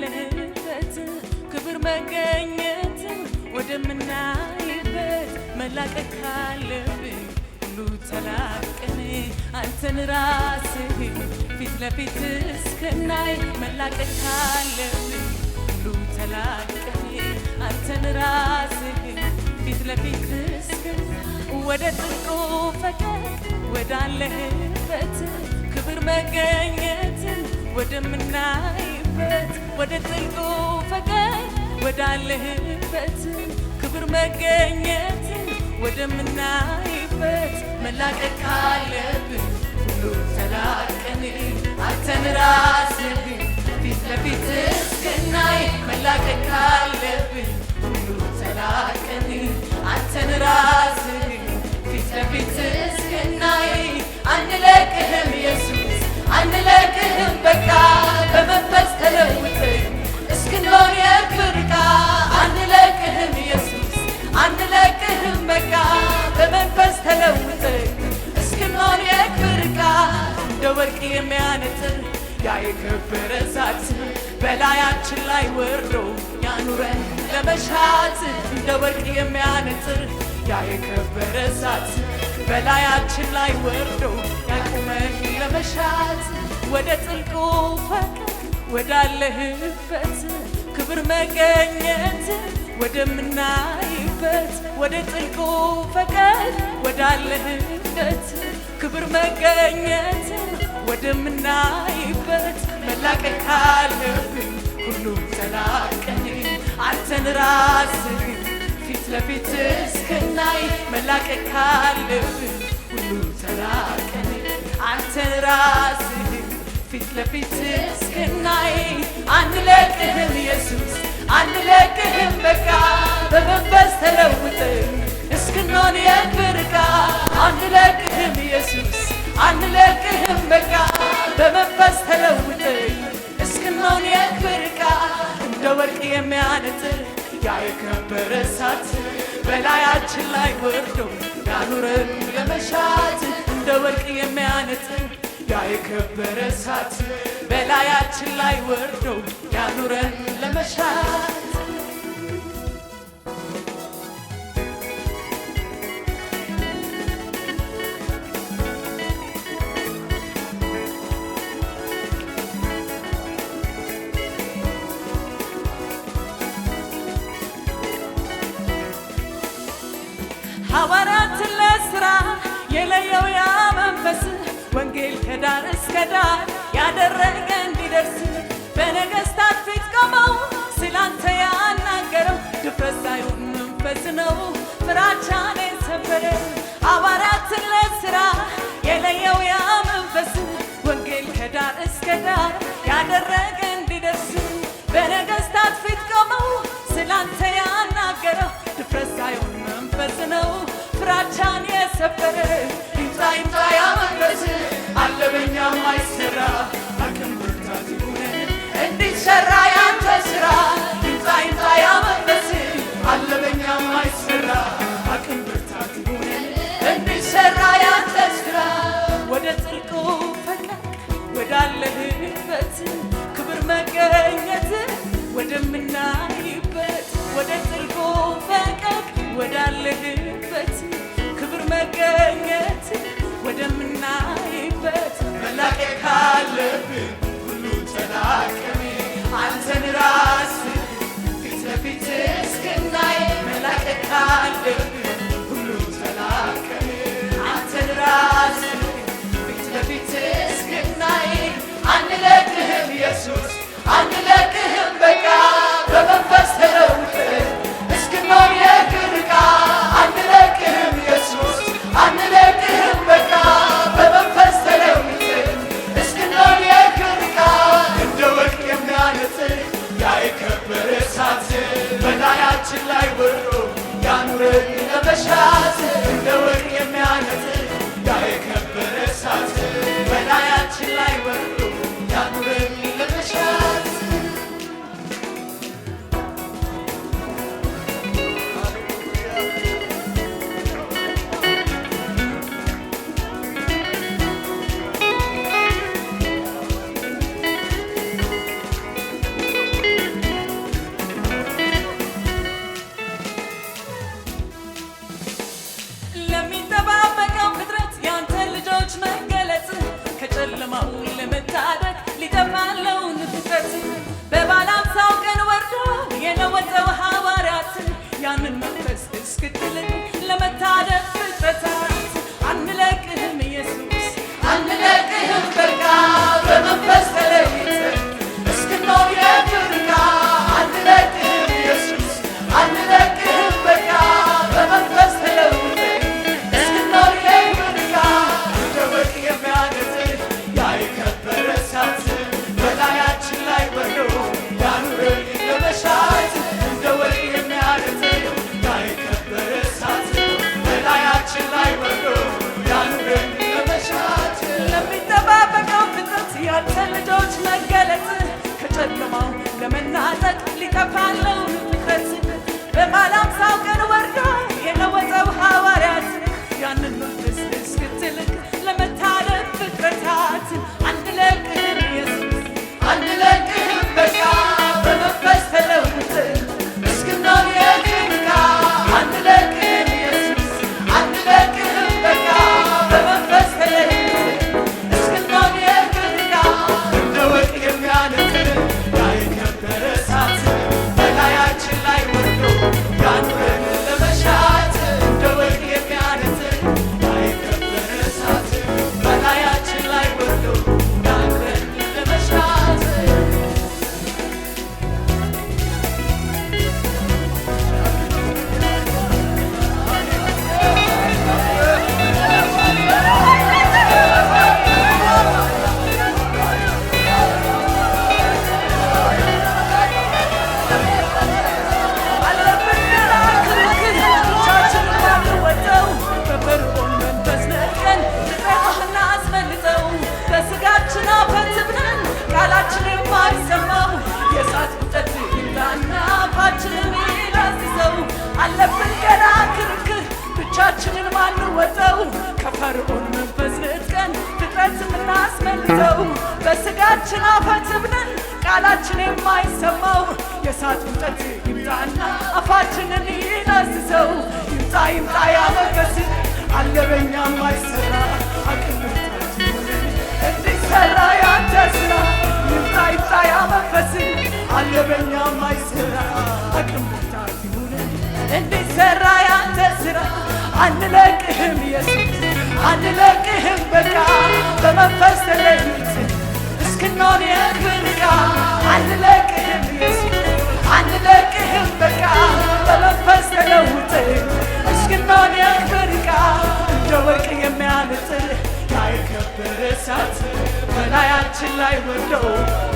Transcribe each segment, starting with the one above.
ወዳለህበት ክብር መገኘት ወደምናይበት መላቀቅ ካለብኝ ሁሉ ተላቀን አንተን ራስህን ፊት ለፊት እስክናይ መላቀቅ ካለብኝ ሁሉ ተላቀን አንተን ራስህን ፊት ለፊት እስክናይ ወደ ጥልቁ ፈቀቅ ወዳለህበት ክብር መገኘት ወደምናይበት ወደ ጥልቁ ፈቀቅ ወዳለህበት ክብር መገኘት ወደምናይበት መላቀቅ ካለብን ሁሉ ተላቀን አንተን ራስህን ፊት ለፊት እስክናይ መላቀቅ ካለብን ሁሉ ተላቀን አንተን ራስህን ፊት ለፊት እስክናይ አንለቅህም ኢየሱስ አንለቅህም በቃ በመንፈስ ተለውጠን እስክንሆን የክብር ዕቃ አንለቅህም ኢየሱስ አንለቅህም በቃ በመንፈስ ተለውጠን እስክንሆን የክብር ዕቃ እንደ ወርቅ የሚያነጥር ያ የከበረ እሳት በላያችን ላይ ወርዶ ያኑረን ለመሻት እንደ ወርቅ የሚያነጥር ያ የከበረ እሳት በላያችን ላይ ወርዶ ያቁመን ለመሻት ወደ ጥልቁ ፈቀቅ ወዳለህበት ክብር መገኘት ወደምናይበት ወደ ጥልቁ ፈቀቅ ወዳለህበት ክብር መገኘት ወደምናይበት መላቀቅ ካለብን ሁሉ ተላቀን አንተን ራስህን ፊት ለፊት እስክናይ መላቀቅ ካለብን ሁሉ ተላቀን አንተን ራስህን ፊት ለፊት እስክናይ አንለቅህም ኢየሱስ አንለቅህም በቃ በመንፈስ ተለውጠን እስክንሆን የክብር ዕቃ አንለቅህም ኢየሱስ አንለቅህም በቃ በመንፈስ ተለውጠን እስክንሆን የክብር ዕቃ እንደ ወርቅ የሚያነጥር ያ የከበረ እሳት በላያችን ላይ ወርዶ ያኑረን ለመሻት እንደ ወርቅ የሚያነጥር ያ የከበረ እሳት በላያችን ላይ ወርዶ ያኑረን ለመሻት ሐዋርያትን ለሥራ የለየው ያ መንፈስ ወንጌል ከዳር እስከ ዳር ያደረገ እንዲደርስ በነገሥታት ፊት ቆመው ስላንተ ያናገረው ድፍረት ሳይሆን መንፈስ ነው ፍራቻን የሰበረ ሐዋርያትን ለሥራ የለየው ያ መንፈስ ወንጌል ከዳር እስከ ዳር ያደረገ እንዲደርስ በነገሥታት ፊት ቆመው ስላንተ ያናገረው ድፍረት ሳይሆን መንፈስ ነው ፍራቻን የሰበረ ይምጣ ይምጣ ያ መንፈስ አለ በኛ ማይሰራ አቅም ብርታት ይሁነን እንዲሰራ ያንተ ሥራ ይምጣ ይምጣ ያ መንፈስ አለ በኛ ማይሰራ አቅም ብርታት ይሁነን እንዲሰራ ያንተ ሥራ ወደ ጥልቁ ፈቀቅ ወዳለህበት ክብር መገኘት ወደምናይበት ወደ ጥልቁ ፈቀቅ ወዳለህበት ክብር መገኘት ወደምናይበት እስክትልቅ ለመታደግ ፍጥረታት አንለቅህም ኢየሱስ አንለቅህም በቃ በመንፈስ ተለይተን እስክንኖር የፍርቃ አንለቅህም ኢየሱስ አንለቅህም በቃ በመንፈስ ተለውጠን እስክንኖር የፍርቃ እንደ ወርቅ የሚያነጥር ያ የከበረ እሳት በላያችን ላይ ወርዶ ያኑረን ለመሻት እንደ ወርቅ የሚያነጥር ያ የከበረ እሳት በላያችን ላይ ወርዶ ያኑረን ለመሻት ለሚጠባበቀው ፍጥረት ያንተ ልጆች መገለጥ ከጨለማው ለመናጠቅ ሊጠፋለው ፍጥረት በባለ አምሳው ቀን ወርዶ የለወጠው ሐዋርያት ያንን መንፈስ እስክትልክ ለመታደግ ፍጥረታት አንለቅህም ኢየሱስ አንለቅህም በቃ በመንፈስ ተለውጠን እስክንኖር የፍርቃ አንለቅህም ኢየሱስ አንለቅህም በቃ በመንፈስ ተለውጠን እስክንኖር የፍርቃ እንደ ወርቅ የሚያነጥር ያ የከበረ እሳት በላያችን ላይ ወርዶ ያኑረን ለመሻት እንደ ወርቅ የሚያነጥር ያ የከበረ እሳት በላያችን ላይ ወርዶ ያኑረን ለመሻት አለብን ገና ክርክር ብቻችንን ማንወጣው ከፈርዖን መንፈስ ነጥቀን ፍጥረት የምናስመልጠው በስጋችን አፈትብነን ቃላችን የማይሰማው የእሳት ውጠት ይምጣና አፋችንን ይዳስሰው ይምጣ ይምጣ ያ መንፈስ አለ በኛ የማይሰራ አቅም ብርታት ይሁነን እንዲሰራ ያንተ ስራ ይምጣ ይምጣ ያ መንፈስ አለ በኛ የማይሰራ አቅም ብርታት ይሁነን እንዲሰራ ያንተ ስራ አንለቅህም ኢየሱስ አንለቅህም በቃ በመንፈስ ተለይተን እስክንኖር የፍርቃ አንለቅህም ኢየሱስ አንለቅህም በቃ በመንፈስ ተለውጠን እስክንኖር የፍርቃ እንደ ወርቅ የሚያነጥር ያ የከበረ እሳት በላያችን ላይ ወርዶ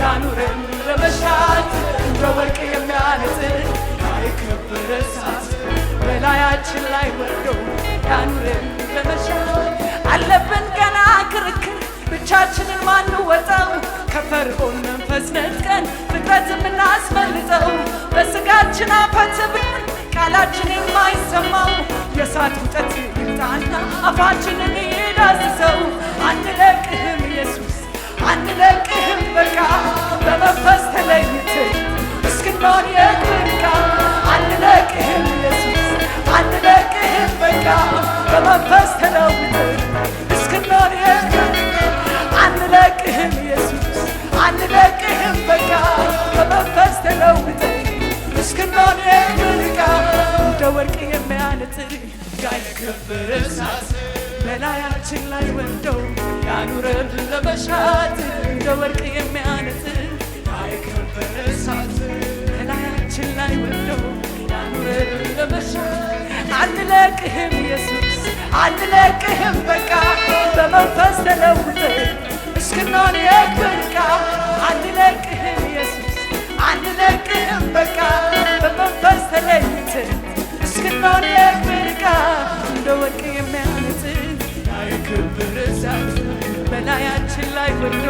ያኑረን ለመሻት እንደ ወርቅ የሚያነጥር የከበረ እሳት በላያችን ላይ ወርዶ ያኑረን ለመሻት አለብን ገና ክርክር ብቻችንን ማንወጣው ከፈርዖን መንፈስ ነጥቀን ፍጥረት የምናስመልጠው በስጋችን አፈትብን ቃላችን የማይሰማው የእሳት ውጠት ይምጣና አፋችንን ይዳስሰው አንለቅህም ኢየሱስ አንለቅህም በቃ በመንፈስ ተለይተን እስክንኖር የፍርቃ አንለቅህም ኢየሱስ አንለቅህም በቃ በመንፈስ ተለውጠን እስክንኖር የፍርቃ አንለቅህም ኢየሱስ አንለቅህም በቃ በመንፈስ ተለውጠን እስክንኖር የፍርቃ እንደ ወርቅ የሚያነጥር ያ የከበረ እሳት በላያችን ላይ ወርዶ ያኑረን ለመሻት እንደ ወርቅ የሚያነጥር ያ የከበረ እሳት በላያችን ላይ ወርዶ ያኑረን ለመሻት አንለቅህም ኢየሱስ አንለቅህም በቃ በመንፈስ ተለውጠን እስክንኖር የፍርቃ አንለቅህም ኢየሱስ አንለቅህም በቃ በመንፈስ ተለይተን እስክንኖር የፍርቃ እንደ ወርቅ የሚያነጥር ያ የከበረ እሳት በላያችን ላይ ወርዶ